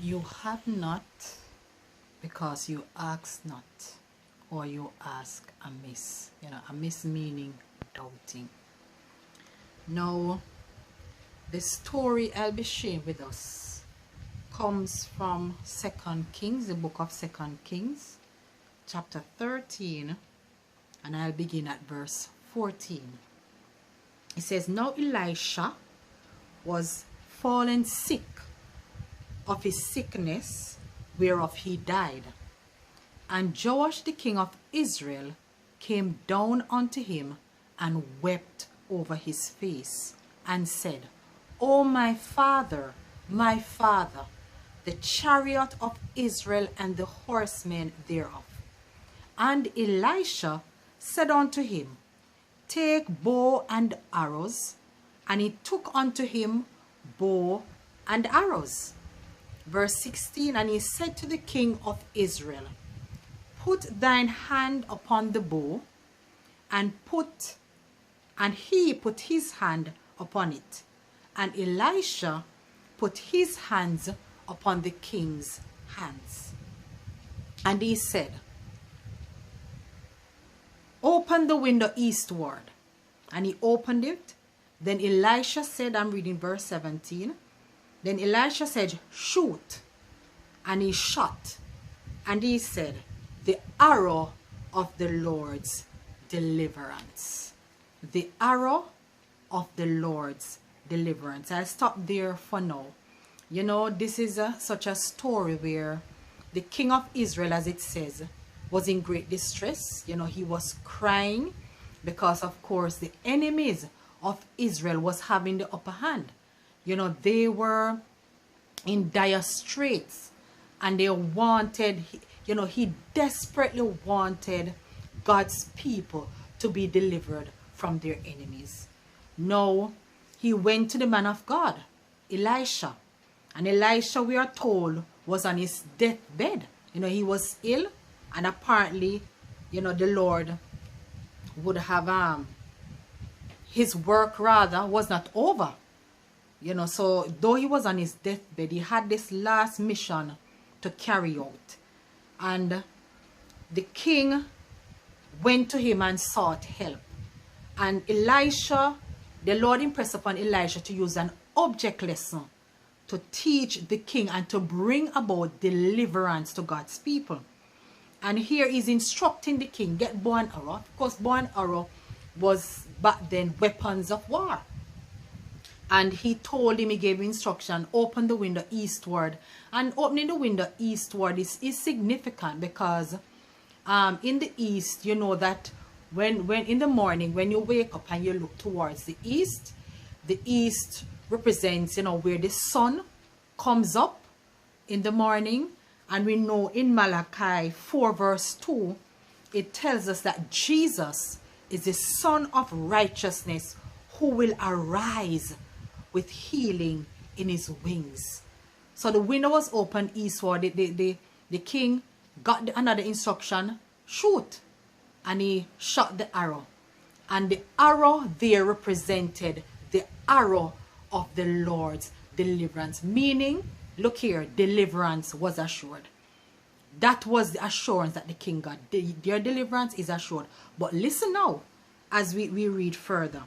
You have not because you ask not, or you ask amiss. You know, amiss meaning doubting. Now, the story I'll be sharing with us comes from 2 Kings, the book of 2 Kings, chapter 13, and I'll begin at verse 14. It says, Now Elisha was fallen sick of his sickness, whereof he died. And Joash the king of Israel came down unto him and wept over his face, and said, O my father, the chariot of Israel and the horsemen thereof. And Elisha said unto him, Take bow and arrows. And he took unto him bow and arrows. Verse 16, And he said to the king of Israel, Put thine hand upon the bow, and he put his hand upon it. And Elisha put his hands upon the king's hands. And he said, Open the window eastward. And he opened it. Then Elisha said, I'm reading verse 17. Then Elisha said, Shoot. And he shot. And he said, The arrow of the Lord's deliverance. The arrow of the Lord's deliverance. I'll stop there for now. You know, this is such a story where the king of Israel, as it says, was in great distress. You know, he was crying because, of course, the enemies of Israel was having the upper hand. You know, they were in dire straits, and they wanted, you know, he desperately wanted God's people to be delivered from their enemies. Now, he went to the man of God, Elisha. And Elisha, we are told, was on his deathbed. You know, he was ill, and apparently, you know, the Lord would have, his work rather was not over. You know, so though he was on his deathbed, he had this last mission to carry out. And the king went to him and sought help. And Elisha, the Lord impressed upon Elisha to use an object lesson to teach the king and to bring about deliverance to God's people. And here he's instructing the king, get bow and arrow. Of course, bow and arrow was back then weapons of war. And he told him, he gave instruction, open the window eastward. And opening the window eastward is significant because in the east, you know that when in the morning, when you wake up and you look towards the east represents, you know, where the sun comes up in the morning. And we know in Malachi 4 verse 2, it tells us that Jesus is the Son of righteousness who will arise with healing in his wings. So the window was open eastward. The king got another instruction, shoot. And he shot the arrow. And the arrow there represented the arrow of the Lord's deliverance. Meaning, look here, deliverance was assured. That was the assurance that the king got. Their deliverance is assured. But listen now, as we read further.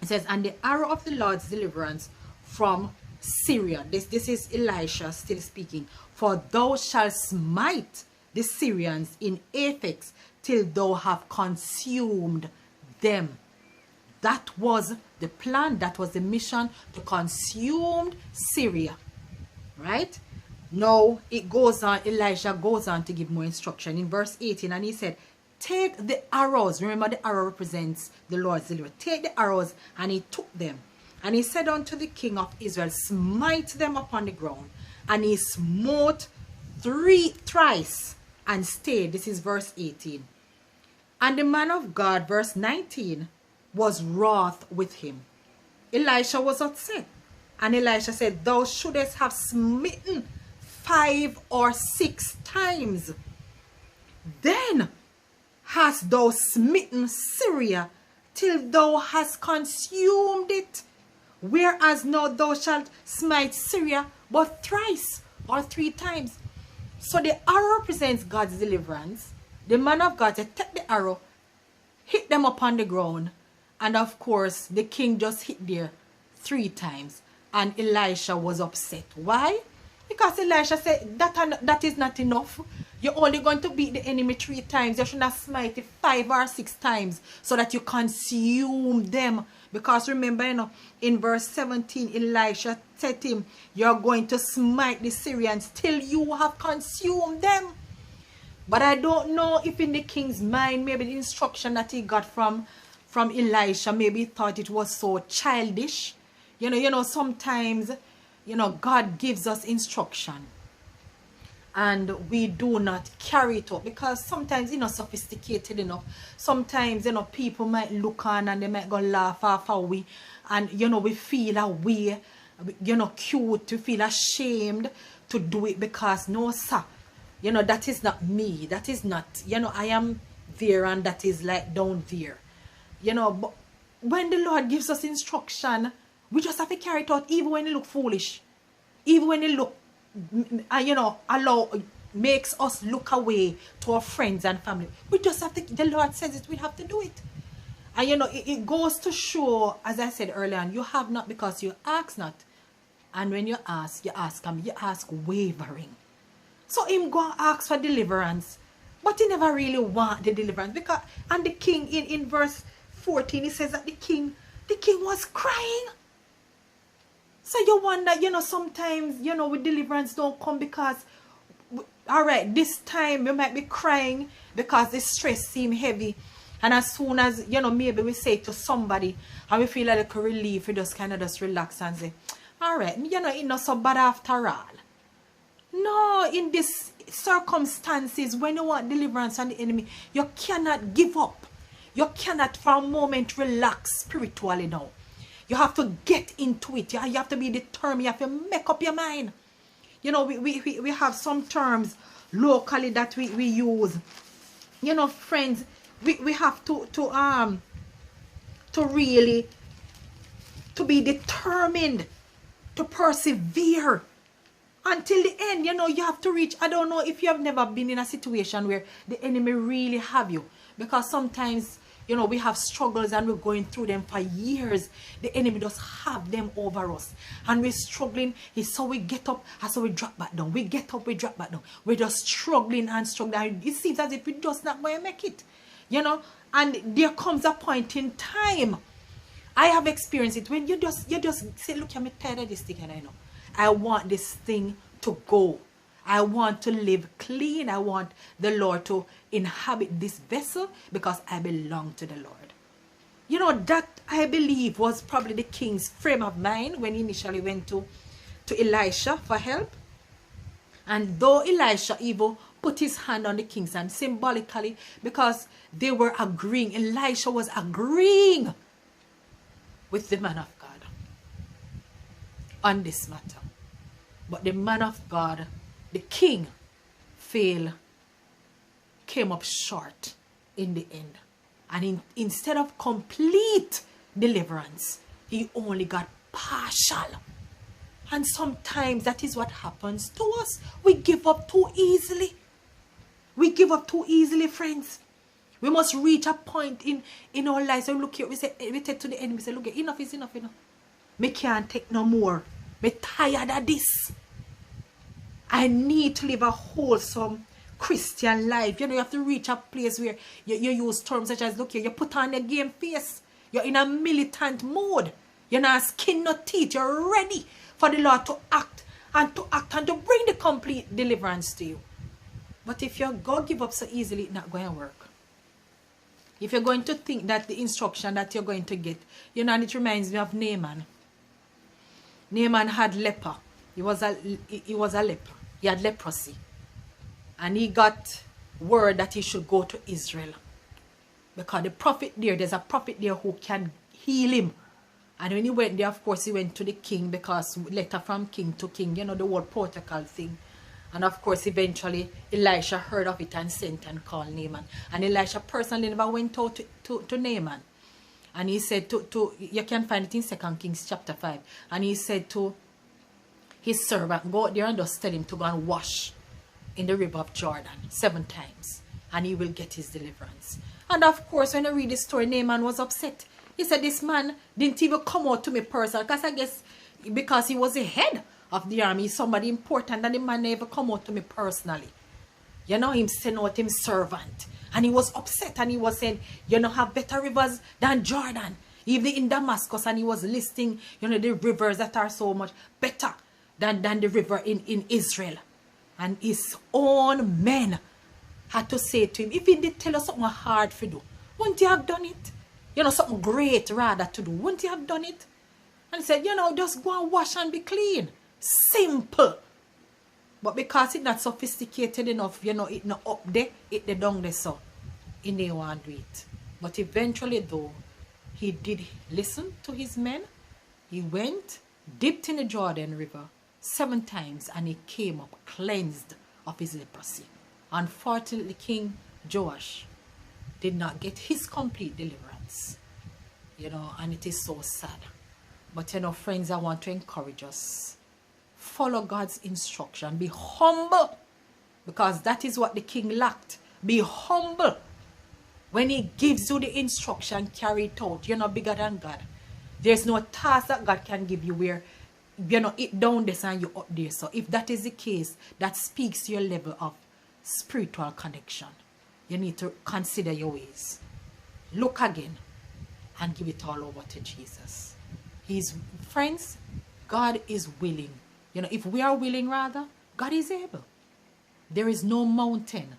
It says, and the arrow of the Lord's deliverance from Syria. This is Elisha still speaking. For thou shalt smite the Syrians in Apex till thou have consumed them. That was the plan. That was the mission, to consume Syria. Right? Now it goes on, Elisha goes on to give more instruction in verse 18, and he said, take the arrows. Remember, the arrow represents the Lord's deliverance. Take the arrows, and he took them. And he said unto the king of Israel, smite them upon the ground. And he smote thrice and stayed. This is verse 18. And the man of God, verse 19, was wroth with him. Elisha was upset. And Elisha said, thou shouldest have smitten 5 or 6 times. Then hast thou smitten Syria till thou hast consumed it. Whereas now thou shalt smite Syria but thrice or 3 times. So the arrow represents God's deliverance. The man of God said, take the arrow, hit them upon the ground. And of course, the king just hit there 3 times. And Elisha was upset. Why? Because Elisha said, that is not enough. You're only going to beat the enemy 3 times. You should not smite it 5 or 6 times so that you consume them. Because remember, you know, in verse 17, Elisha said to him, you're going to smite the Syrians till you have consumed them. But I don't know if in the king's mind, maybe the instruction that he got from Elisha, maybe he thought it was so childish. You know, sometimes, you know, God gives us instruction and we do not carry it up because sometimes, you know, sophisticated enough. Sometimes, you know, people might look on and they might go laugh off our way, and, you know, we feel a way, you know, cute, to feel ashamed to do it because, no, sir, you know, that is not me. That is not, you know, I am there and that is like down there. You know, but when the Lord gives us instruction, we just have to carry it out even when it look foolish. Even when it look, you know, makes us look away to our friends and family. We just have to, the Lord says it, we have to do it. And you know, it goes to show, as I said earlier on, you have not because you ask not. And when you ask wavering. So him go and ask for deliverance. But he never really want the deliverance. Because, and the king in verse 14, he says that the king was crying. So you wonder, you know, sometimes, you know, with deliverance don't come because, all right, this time you might be crying because the stress seems heavy. And as soon as, you know, maybe we say to somebody and we feel like a relief, we just kind of just relax and say, all right, you know, it's not so bad after all. No, in these circumstances, when you want deliverance from the enemy, you cannot give up. You cannot for a moment relax spiritually now. You have to get into it. You have to be determined. You have to make up your mind. You know, we have some terms locally that we use. You know, friends, we have to really to be determined, to persevere until the end. You know, you have to reach. I don't know if you have never been in a situation where the enemy really have you, because sometimes, you know, we have struggles and we're going through them for years. The enemy does have them over us. And we're struggling. It's so we get up and so we drop back down. We get up, we drop back down. We're just struggling and struggling. It seems as if we're just not going to make it. You know, and there comes a point in time. I have experienced it when you just say, look, I'm tired of this thing, and I know I want this thing to go. I want to live clean. I want the Lord to inhabit this vessel because I belong to the Lord. You know, that I believe was probably the king's frame of mind when he initially went to Elisha for help. And though Elisha even put his hand on the king's hand symbolically, because they were agreeing, Elisha was agreeing with the man of God on this matter. But the man of God, the king, came up short in the end. And instead of complete deliverance, he only got partial. And sometimes that is what happens to us. We give up too easily. We give up too easily, friends. We must reach a point in our lives. So look here, we say, we take to the end, we say, look, enough is enough, enough. Me can't take no more. Me tired of this. I need to live a wholesome Christian life. You know, you have to reach a place where you use terms such as, look here, you put on your game face. You're in a militant mode. You're not skin no teeth. You're ready for the Lord to act and to bring the complete deliverance to you. But if you go give up so easily, it's not going to work. If you're going to think that the instruction that you're going to get, you know, and it reminds me of Naaman. Naaman had leper. He was a leper. He had leprosy. And he got word that he should go to Israel. Because the prophet there's a prophet there who can heal him. And when he went there, of course, he went to the king, because letter from king to king, you know, the whole protocol thing. And of course, eventually, Elisha heard of it and sent and called Naaman. And Elisha personally never went out to Naaman. And he said you can find it in 2 Kings chapter 5. And he said to his servant, go out there and just tell him to go and wash in the river of Jordan 7 times, and he will get his deliverance. And of course, when I read the story, Naaman was upset. He said, this man didn't even come out to me personally, because I guess because he was the head of the army, somebody important, and the man never come out to me personally. You know, him sent out him servant. And he was upset, and he was saying, you know, have better rivers than Jordan, even in Damascus. And he was listing, you know, the rivers that are so much better than the river in Israel. And his own men had to say to him, if he did tell us something hard to do, wouldn't you have done it? You know, something great rather to do, wouldn't you have done it? And he said, you know, just go and wash and be clean. Simple. But because it's not sophisticated enough, you know, it's not up there, it's the down there, so he didn't want to do it. But eventually, though, he did listen to his men. He went, dipped in the Jordan River 7 times, and he came up cleansed of his leprosy. Unfortunately, King Joash did not get his complete deliverance. You know, and it is so sad. But, you know, friends, I want to encourage us. Follow God's instruction. Be humble, because that is what the king lacked. Be humble. When he gives you the instruction, carry it out. You're not bigger than God. There's no task that God can give you where, you know, it down this and you up there. So if that is the case, that speaks to your level of spiritual connection. You need to consider your ways. Look again and give it all over to Jesus. Friends, God is willing. You know, if we are willing, rather, God is able. There is no mountain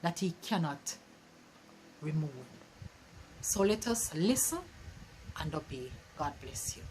that he cannot remove. So let us listen and obey. God bless you.